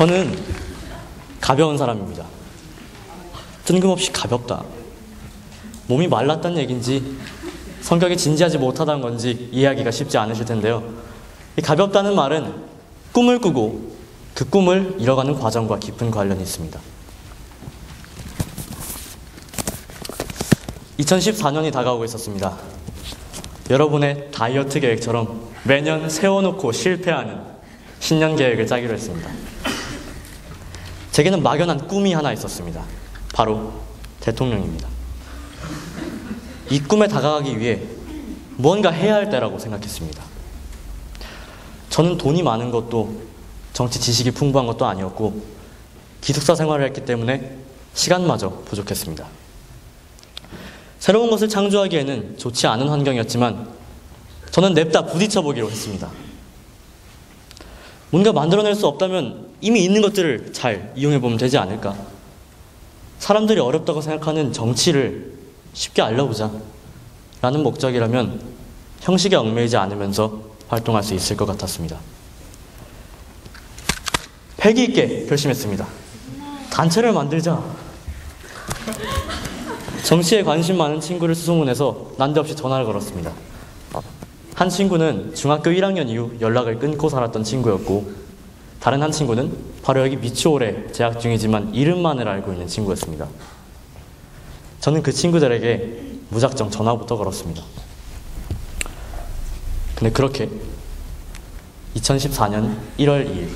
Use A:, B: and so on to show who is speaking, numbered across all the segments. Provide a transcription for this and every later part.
A: 저는 가벼운 사람입니다. 뜬금없이 가볍다. 몸이 말랐다는 얘기인지 성격이 진지하지 못하다는 건지 이해하기가 쉽지 않으실 텐데요. 이 가볍다는 말은 꿈을 꾸고 그 꿈을 이뤄가는 과정과 깊은 관련이 있습니다. 2014년이 다가오고 있었습니다. 여러분의 다이어트 계획처럼 매년 세워놓고 실패하는 신년 계획을 짜기로 했습니다. 제게는 막연한 꿈이 하나 있었습니다. 바로 대통령입니다. 이 꿈에 다가가기 위해 무언가 해야 할 때라고 생각했습니다. 저는 돈이 많은 것도 정치 지식이 풍부한 것도 아니었고 기숙사 생활을 했기 때문에 시간마저 부족했습니다. 새로운 것을 창조하기에는 좋지 않은 환경이었지만 저는 냅다 부딪혀보기로 했습니다. 뭔가 만들어낼 수 없다면 이미 있는 것들을 잘 이용해보면 되지 않을까? 사람들이 어렵다고 생각하는 정치를 쉽게 알려보자 라는 목적이라면 형식에 얽매이지 않으면서 활동할 수 있을 것 같았습니다. 패기 있게 결심했습니다. 단체를 만들자. 정치에 관심 많은 친구를 수소문해서 난데없이 전화를 걸었습니다. 한 친구는 중학교 1학년 이후 연락을 끊고 살았던 친구였고 다른 한 친구는 바로 여기 미추홀에 재학 중이지만 이름만을 알고 있는 친구였습니다. 저는 그 친구들에게 무작정 전화부터 걸었습니다. 근데 그렇게 2014년 1월 2일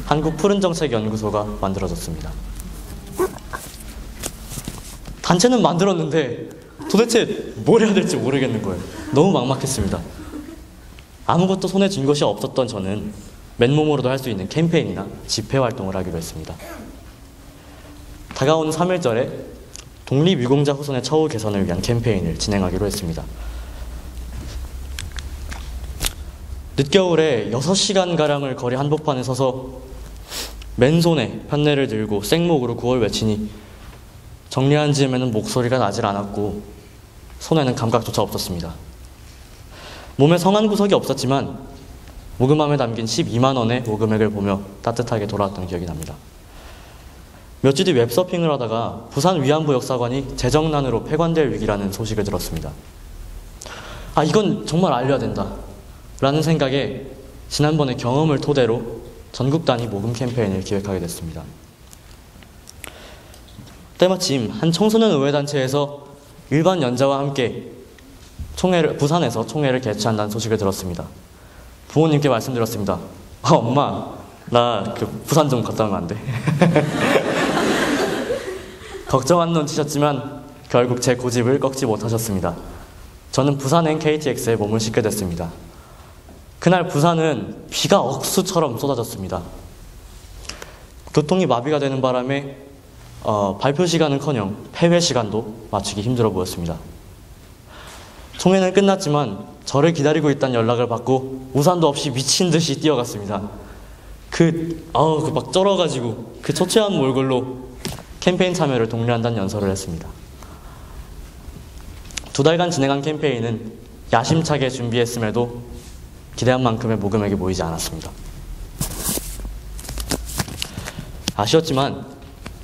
A: 한국푸른정책연구소가 만들어졌습니다. 단체는 만들었는데 도대체 뭘 해야 될지 모르겠는 거예요. 너무 막막했습니다. 아무것도 손에 쥔 것이 없었던 저는 맨몸으로도 할 수 있는 캠페인이나 집회 활동을 하기로 했습니다. 다가오는 3.1절에 독립유공자 후손의 처우 개선을 위한 캠페인을 진행하기로 했습니다. 늦겨울에 6시간가량을 거리 한복판에 서서 맨손에 판넬을 들고 생목으로 구호를 외치니 정리한 즈음에는 목소리가 나질 않았고 손에는 감각조차 없었습니다. 몸에 성한 구석이 없었지만 모금함에 담긴 12만 원의 모금액을 보며 따뜻하게 돌아왔던 기억이 납니다. 몇 주 뒤 웹서핑을 하다가 부산 위안부 역사관이 재정난으로 폐관될 위기라는 소식을 들었습니다. 아, 이건 정말 알려야 된다 라는 생각에 지난번의 경험을 토대로 전국 단위 모금 캠페인을 기획하게 됐습니다. 때마침 한 청소년 의회단체에서 일반 연자와 함께 부산에서 총회를 개최한다는 소식을 들었습니다. 부모님께 말씀드렸습니다. 엄마, 나 부산 좀 갔다 오면 안 돼? 걱정한 눈 치셨지만 결국 제 고집을 꺾지 못하셨습니다. 저는 부산 KTX에 몸을 싣게 됐습니다. 그날 부산은 비가 억수처럼 쏟아졌습니다. 교통이 마비가 되는 바람에 발표 시간은커녕 폐회 시간도 맞추기 힘들어 보였습니다. 총회는 끝났지만 저를 기다리고 있다는 연락을 받고 우산도 없이 미친 듯이 뛰어갔습니다. 막 쩔어가지고 그 초췌한 몰골로 캠페인 참여를 독려한다는 연설을 했습니다. 2달간 진행한 캠페인은 야심차게 준비했음에도 기대한 만큼의 모금액이 모이지 않았습니다. 아쉬웠지만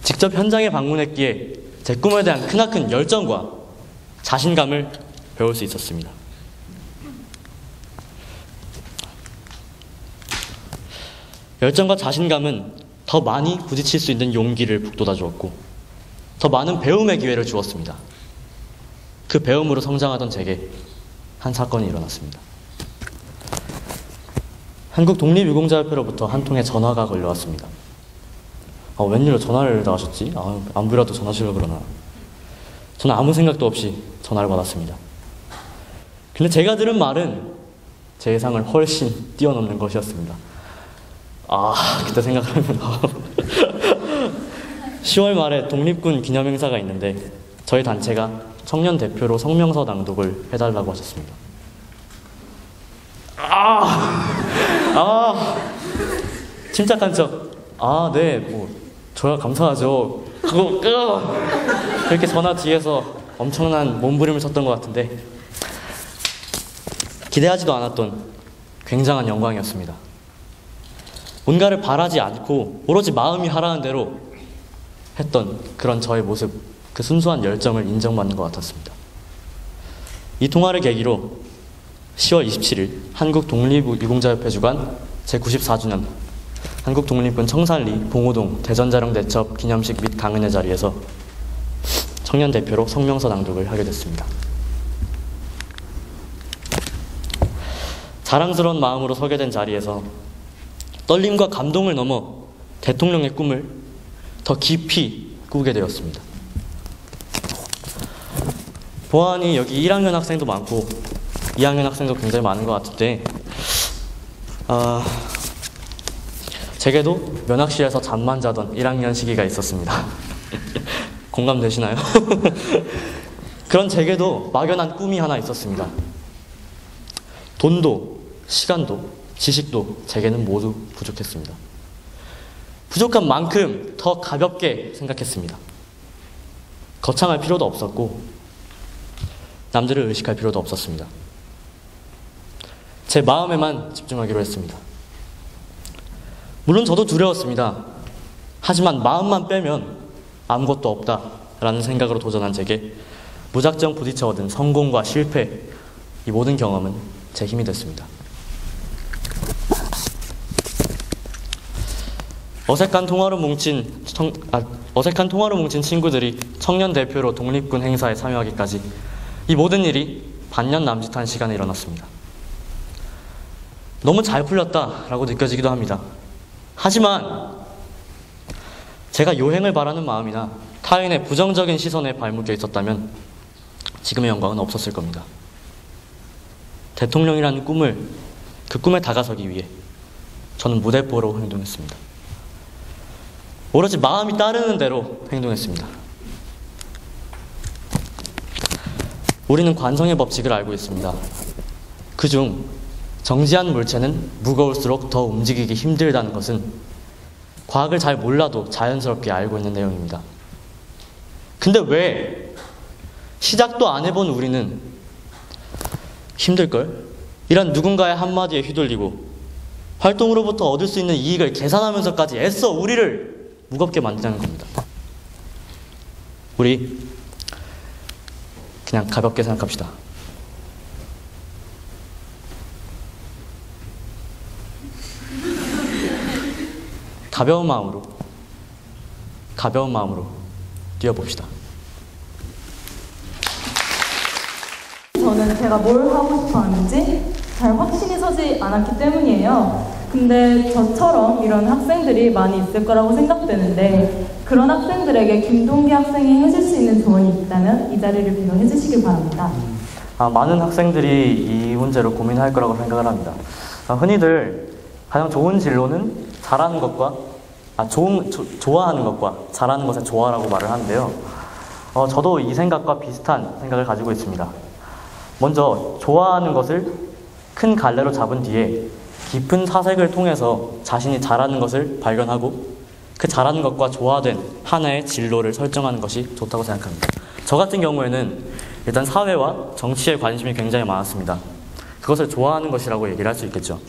A: 직접 현장에 방문했기에 제 꿈에 대한 크나큰 열정과 자신감을 배울 수 있었습니다. 열정과 자신감은 더 많이 부딪힐 수 있는 용기를 북돋아 주었고 더 많은 배움의 기회를 주었습니다. 그 배움으로 성장하던 제게 한 사건이 일어났습니다. 한국독립유공자협회로부터 한 통의 전화가 걸려왔습니다. 웬일로 전화를 나가셨지? 안부라도 전하시려고 그러나. 저는 아무 생각도 없이 전화를 받았습니다. 근데 제가 들은 말은 제 예상을 훨씬 뛰어넘는 것이었습니다. 그때 생각하면 10월 말에 독립군 기념행사가 있는데 저희 단체가 청년 대표로 성명서 낭독을 해달라고 하셨습니다. 침착한 척 네, 저야 감사하죠. 그렇게 전화 뒤에서 엄청난 몸부림을 쳤던 것 같은데 기대하지도 않았던 굉장한 영광이었습니다. 뭔가를 바라지 않고 오로지 마음이 하라는 대로 했던 그런 저의 모습, 그 순수한 열정을 인정받는 것 같았습니다. 이 통화를 계기로 10월 27일 한국독립유공자협회 주관 제94주년 한국독립군 청산리 봉오동 대전자령대첩 기념식 및 강연회 자리에서 청년 대표로 성명서 낭독을 하게 됐습니다. 자랑스러운 마음으로 서게 된 자리에서 떨림과 감동을 넘어 대통령의 꿈을 더 깊이 꾸게 되었습니다. 보아하니 여기 1학년 학생도 많고 2학년 학생도 굉장히 많은 것 같은데 제게도 면학실에서 잠만 자던 1학년 시기가 있었습니다. 공감되시나요? 그런 제게도 막연한 꿈이 하나 있었습니다. 돈도 시간도 지식도 제게는 모두 부족했습니다. 부족한 만큼 더 가볍게 생각했습니다. 거창할 필요도 없었고 남들을 의식할 필요도 없었습니다. 제 마음에만 집중하기로 했습니다. 물론 저도 두려웠습니다. 하지만 마음만 빼면 아무것도 없다라는 생각으로 도전한 제게 무작정 부딪혀 얻은 성공과 실패, 이 모든 경험은 제 힘이 됐습니다. 어색한 통화로 뭉친 친구들이 청년 대표로 독립군 행사에 참여하기까지 이 모든 일이 반년 남짓한 시간에 일어났습니다. 너무 잘 풀렸다라고 느껴지기도 합니다. 하지만 제가 요행을 바라는 마음이나 타인의 부정적인 시선에 발묶여 있었다면 지금의 영광은 없었을 겁니다. 대통령이라는 꿈을, 그 꿈에 다가서기 위해 저는 무대뽀로 행동했습니다. 오로지 마음이 따르는 대로 행동했습니다. 우리는 관성의 법칙을 알고 있습니다. 그중 정지한 물체는 무거울수록 더 움직이기 힘들다는 것은 과학을 잘 몰라도 자연스럽게 알고 있는 내용입니다. 근데 왜 시작도 안 해본 우리는 힘들걸? 이런 누군가의 한마디에 휘둘리고 활동으로부터 얻을 수 있는 이익을 계산하면서까지 애써 우리를 무겁게 만드는 겁니다. 우리 그냥 가볍게 생각합시다. 가벼운 마음으로 뛰어봅시다.
B: 저는 제가 뭘 하고 싶어 하는지 잘 확신이 서지 않았기 때문이에요. 근데 저처럼 이런 학생들이 많이 있을 거라고 생각되는데 그런 학생들에게 김동기 학생이 해줄 수 있는 조언이 있다면 이 자리를 빌어 해주시길 바랍니다.
A: 많은 학생들이 이 문제로 고민할 거라고 생각을 합니다. 흔히들 가장 좋은 진로는 잘하는 것과 좋아하는 것과 잘하는 것의 조화라고 말을 하는데요. 저도 이 생각과 비슷한 생각을 가지고 있습니다. 먼저 좋아하는 것을 큰 갈래로 잡은 뒤에 깊은 사색을 통해서 자신이 잘하는 것을 발견하고 그 잘하는 것과 조화된 하나의 진로를 설정하는 것이 좋다고 생각합니다. 저 같은 경우에는 일단 사회와 정치에 관심이 굉장히 많았습니다. 그것을 좋아하는 것이라고 얘기를 할 수 있겠죠.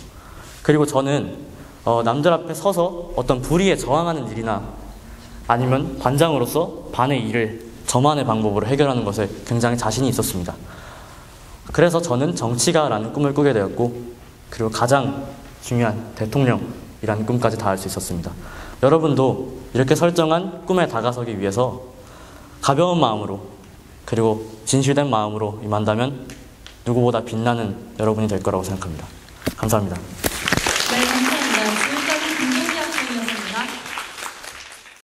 A: 그리고 저는 남들 앞에 서서 어떤 불의에 저항하는 일이나 아니면 반장으로서 반의 일을 저만의 방법으로 해결하는 것에 굉장히 자신이 있었습니다. 그래서 저는 정치가라는 꿈을 꾸게 되었고 그리고 가장 중요한 대통령이라는 꿈까지 닿을 수 있었습니다. 여러분도 이렇게 설정한 꿈에 다가서기 위해서 가벼운 마음으로 그리고 진실된 마음으로 임한다면 누구보다 빛나는 여러분이 될 거라고 생각합니다. 감사합니다.
B: 네.